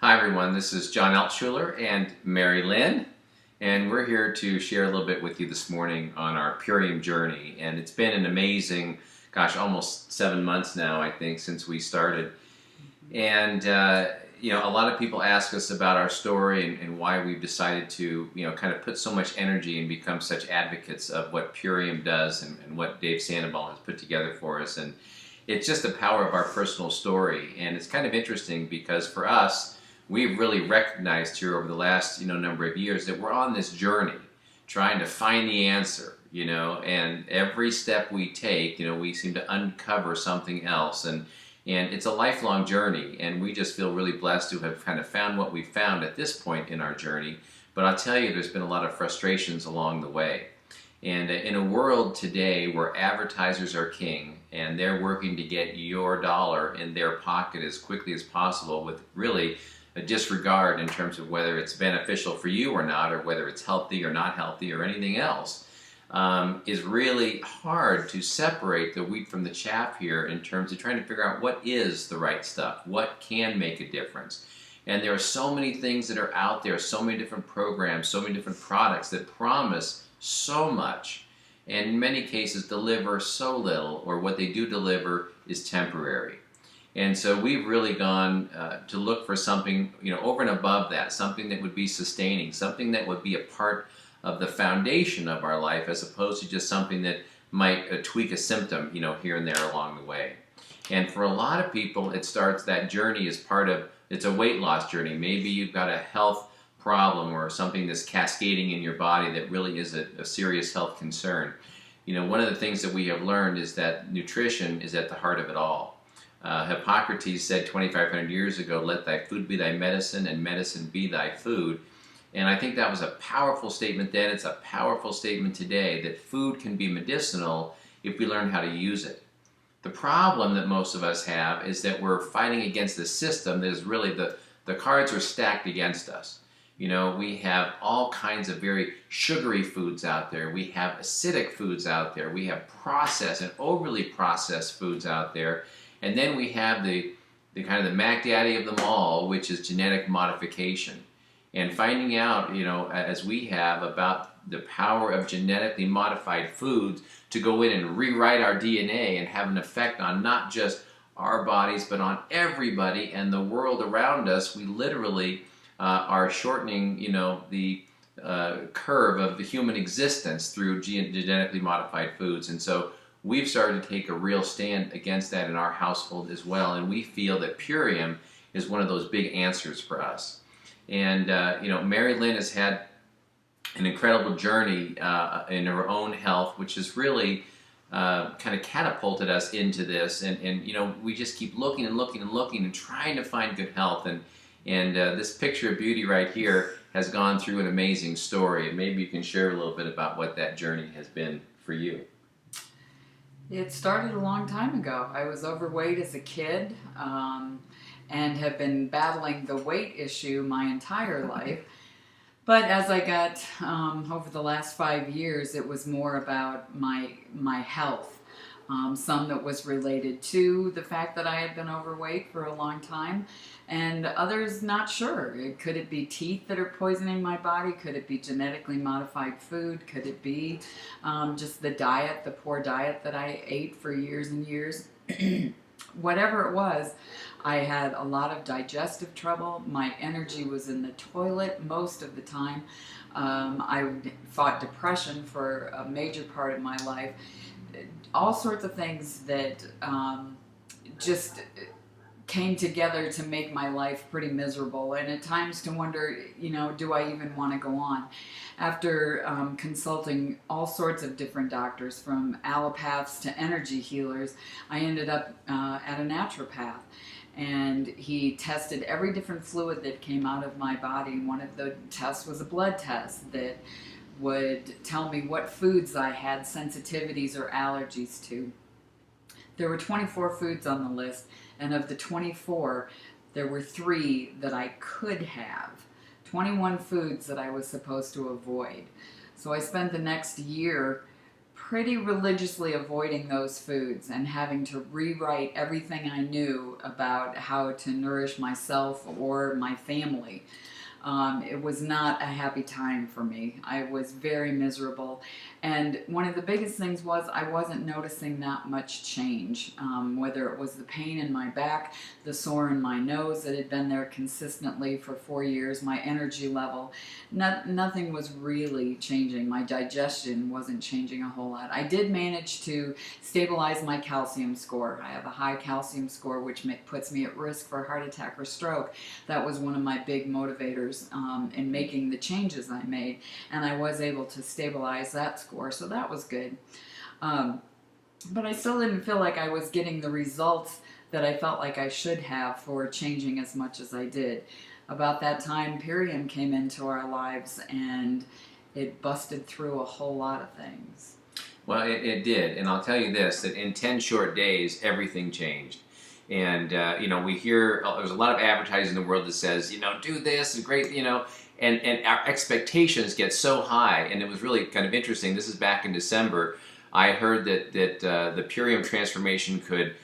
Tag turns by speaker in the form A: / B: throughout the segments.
A: Hi everyone, this is John Altshuler and Mary Lynn, and we're here to share a little bit with you this morning on our Purium journey. And it's been an amazing, almost 7 months now, I think, since we started. And a lot of people ask us about our story and why we've decided to, kind of put so much energy and become such advocates of what Purium does and what Dave Sandoval has put together for us. And it's just the power of our personal story. And it's kind of interesting because for us, we've really recognized here over the last number of years that we're on this journey trying to find the answer, and every step we take, we seem to uncover something else, and it's a lifelong journey, and we just feel really blessed to have kind of found what we found at this point in our journey. But I'll tell you, there's been a lot of frustrations along the way. And in a world today where advertisers are king and they're working to get your dollar in their pocket as quickly as possible with really a disregard in terms of whether it's beneficial for you or not, or whether it's healthy or not healthy or anything else, is really hard to separate the wheat from the chaff here in terms of trying to figure out what is the right stuff, what can make a difference. And there are so many things that are out there, so many different programs, so many different products that promise so much, and in many cases deliver so little, or what they do deliver is temporary. And so we've really gone to look for something, over and above that, something that would be sustaining, something that would be a part of the foundation of our life, as opposed to just something that might tweak a symptom, here and there along the way. And for a lot of people, that journey is it's a weight loss journey. Maybe you've got a health problem or something that's cascading in your body that really is a serious health concern. One of the things that we have learned is that nutrition is at the heart of it all. Hippocrates said 2,500 years ago, "Let thy food be thy medicine, and medicine be thy food." And I think that was a powerful statement then. It's a powerful statement today, that food can be medicinal if we learn how to use it. The problem that most of us have is that we're fighting against the system that is really the cards are stacked against us. We have all kinds of very sugary foods out there. We have acidic foods out there. We have processed and overly processed foods out there. And then we have the kind of the Mac Daddy of them all, which is genetic modification. And finding out, as we have, about the power of genetically modified foods to go in and rewrite our DNA and have an effect on not just our bodies, but on everybody and the world around us. We literally are shortening, the curve of the human existence through genetically modified foods. And so we've started to take a real stand against that in our household as well, and we feel that Purium is one of those big answers for us. And Mary Lynn has had an incredible journey in her own health, which has really kind of catapulted us into this. And we just keep looking and looking and looking and trying to find good health. And this picture of beauty right here has gone through an amazing story. And maybe you can share a little bit about what that journey has been for you.
B: It started a long time ago. I was overweight as a kid and have been battling the weight issue my entire life. But as I got over the last 5 years, it was more about my health. Some that was related to the fact that I had been overweight for a long time, and others not sure. Could it be teeth that are poisoning my body? Could it be genetically modified food? Could it be just the diet, the poor diet that I ate for years and years? Whatever it was, I had a lot of digestive trouble. My energy was in the toilet most of the time. I fought depression for a major part of my life. All sorts of things that just came together to make my life pretty miserable, and at times to wonder, do I even want to go on? After consulting all sorts of different doctors, from allopaths to energy healers, I ended up at a naturopath, and he tested every different fluid that came out of my body. One of the tests was a blood test that would tell me what foods I had sensitivities or allergies to. There were 24 foods on the list, and of the 24, there were 3 that I could have. 21 foods that I was supposed to avoid. So I spent the next year pretty religiously avoiding those foods and having to rewrite everything I knew about how to nourish myself or my family. It was not a happy time for me. I was very miserable. And one of the biggest things was I wasn't noticing that much change, whether it was the pain in my back, the sore in my nose that had been there consistently for 4 years, my energy level. Nothing was really changing. My digestion wasn't changing a whole lot. I did manage to stabilize my calcium score. I have a high calcium score, which puts me at risk for heart attack or stroke. That was one of my big motivators in making the changes I made, and I was able to stabilize that score, so that was good. But I still didn't feel like I was getting the results that I felt like I should have for changing as much as I did. About that time, Purium came into our lives, and it busted through a whole lot of things.
A: Well, it did, and I'll tell you this, that in 10 short days, everything changed. And, we hear, there's a lot of advertising in the world that says, do this, it's great, and our expectations get so high. And it was really kind of interesting. This is back in December. I heard that the Purium transformation could,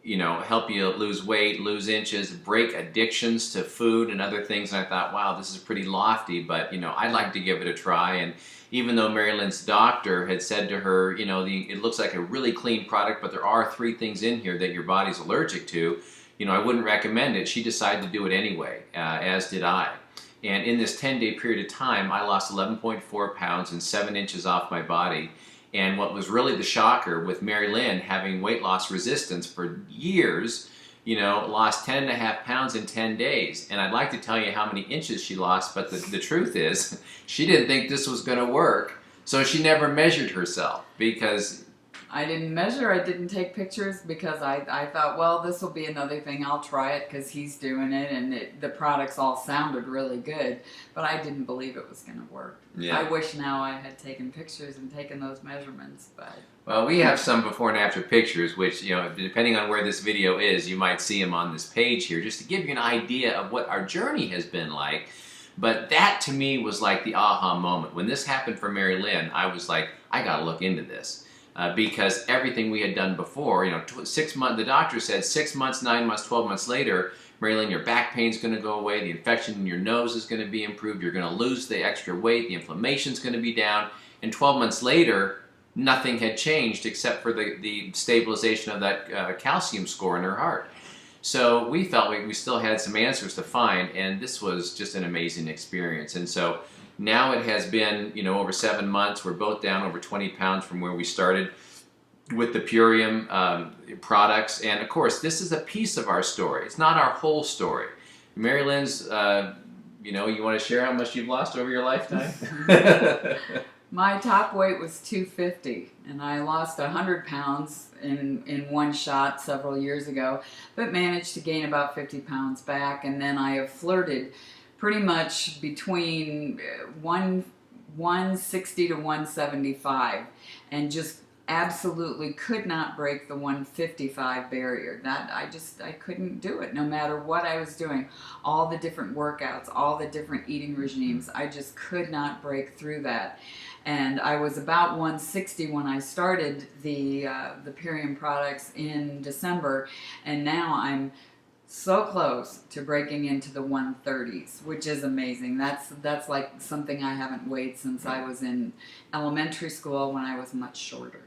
A: help you lose weight, lose inches, break addictions to food and other things. And I thought, wow, this is pretty lofty, but, I'd like to give it a try. And even though Mary Lynn's doctor had said to her, it looks like a really clean product, but there are 3 things in here that your body's allergic to, I wouldn't recommend it. She decided to do it anyway, as did I. And in this 10-day period of time, I lost 11.4 pounds and 7 inches off my body. And what was really the shocker with Mary Lynn having weight loss resistance for years, lost 10.5 pounds in 10 days. And I'd like to tell you how many inches she lost, but the truth is, she didn't think this was going to work. So she never measured herself because...
B: I didn't measure, I didn't take pictures because I thought, well, this will be another thing, I'll try it because he's doing it, and the products all sounded really good, but I didn't believe it was going to work.
A: Yeah.
B: I wish now I had taken pictures and taken those measurements, but...
A: Well, we have some before and after pictures, which, depending on where this video is, you might see them on this page here, just to give you an idea of what our journey has been like. But that, to me, was like the aha moment. When this happened for Mary Lynn, I was like, I got to look into this. Because everything we had done before, 6 months, the doctor said 6 months, 9 months, 12 months later, Mary Lynn, your back pain's going to go away, the infection in your nose is going to be improved, you're going to lose the extra weight, the inflammation's going to be down, and 12 months later, nothing had changed except for the stabilization of that calcium score in her heart. So we felt like we still had some answers to find, and this was just an amazing experience. And so now it has been, over 7 months. We're both down over 20 pounds from where we started with the Purium products. And of course, this is a piece of our story. It's not our whole story. Mary Lynn's, you want to share how much you've lost over your lifetime?
B: My top weight was 250, and I lost 100 pounds in one shot several years ago, but managed to gain about 50 pounds back. And then I have flirted pretty much between 160 to 175, and just absolutely could not break the 155 barrier. That I couldn't do it, no matter what I was doing, all the different workouts, all the different eating regimes. I just could not break through that. And I was about 160 when I started the Purium products in December, and now I'm so close to breaking into the 130s, which is amazing. That's like something I haven't weighed since I was in elementary school when I was much shorter.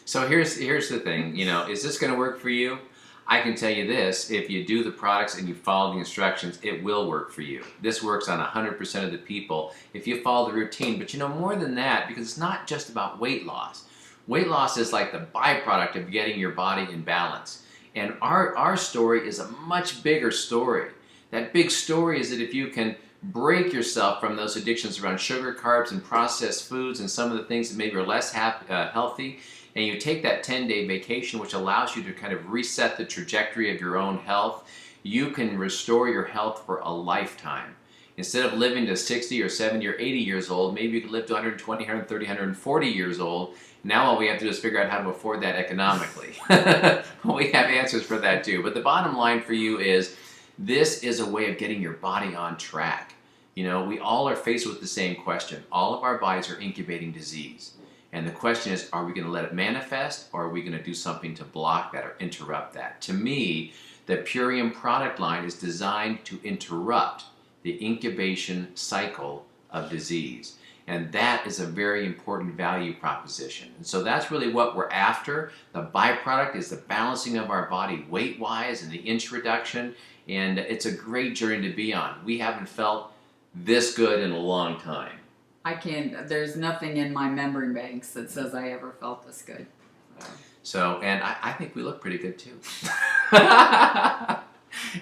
A: So here's the thing, is this going to work for you? I can tell you this, if you do the products and you follow the instructions, it will work for you. This works on 100% of the people if you follow the routine. But more than that, because it's not just about weight loss. Weight loss is like the byproduct of getting your body in balance. And our story is a much bigger story. That big story is that if you can break yourself from those addictions around sugar, carbs, and processed foods and some of the things that maybe are less healthy, and you take that 10-day vacation, which allows you to kind of reset the trajectory of your own health, you can restore your health for a lifetime. Instead of living to 60 or 70 or 80 years old, maybe you could live to 120, 130, 140 years old. Now all we have to do is figure out how to afford that economically. We have answers for that too. But the bottom line for you is, this is a way of getting your body on track. We all are faced with the same question. All of our bodies are incubating disease. And the question is, are we going to let it manifest, or are we going to do something to block that or interrupt that? To me, the Purium product line is designed to interrupt the incubation cycle of disease. And that is a very important value proposition. And so that's really what we're after. The byproduct is the balancing of our body weight-wise and the inch reduction. And it's a great journey to be on. We haven't felt this good in a long time.
B: There's nothing in my memory banks that says I ever felt this good.
A: So, and I think we look pretty good too.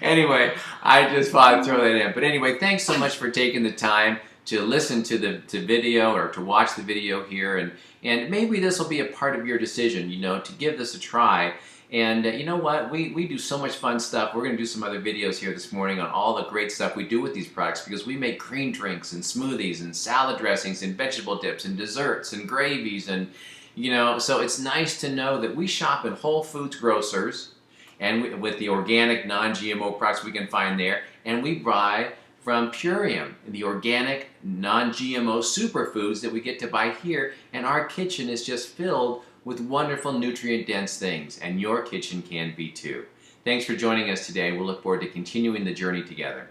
A: Anyway, I just thought I'd throw that in. But anyway, thanks so much for taking the time to listen to the video or to watch the video here. And maybe this will be a part of your decision, to give this a try. And you know what? We do so much fun stuff. We're going to do some other videos here this morning on all the great stuff we do with these products, because we make green drinks and smoothies and salad dressings and vegetable dips and desserts and gravies. And, so it's nice to know that we shop in Whole Foods grocers and with the organic, non-GMO products we can find there. And we buy from Purium, the organic, non-GMO superfoods that we get to buy here. And our kitchen is just filled with wonderful nutrient-dense things, and your kitchen can be too. Thanks for joining us today. We'll look forward to continuing the journey together.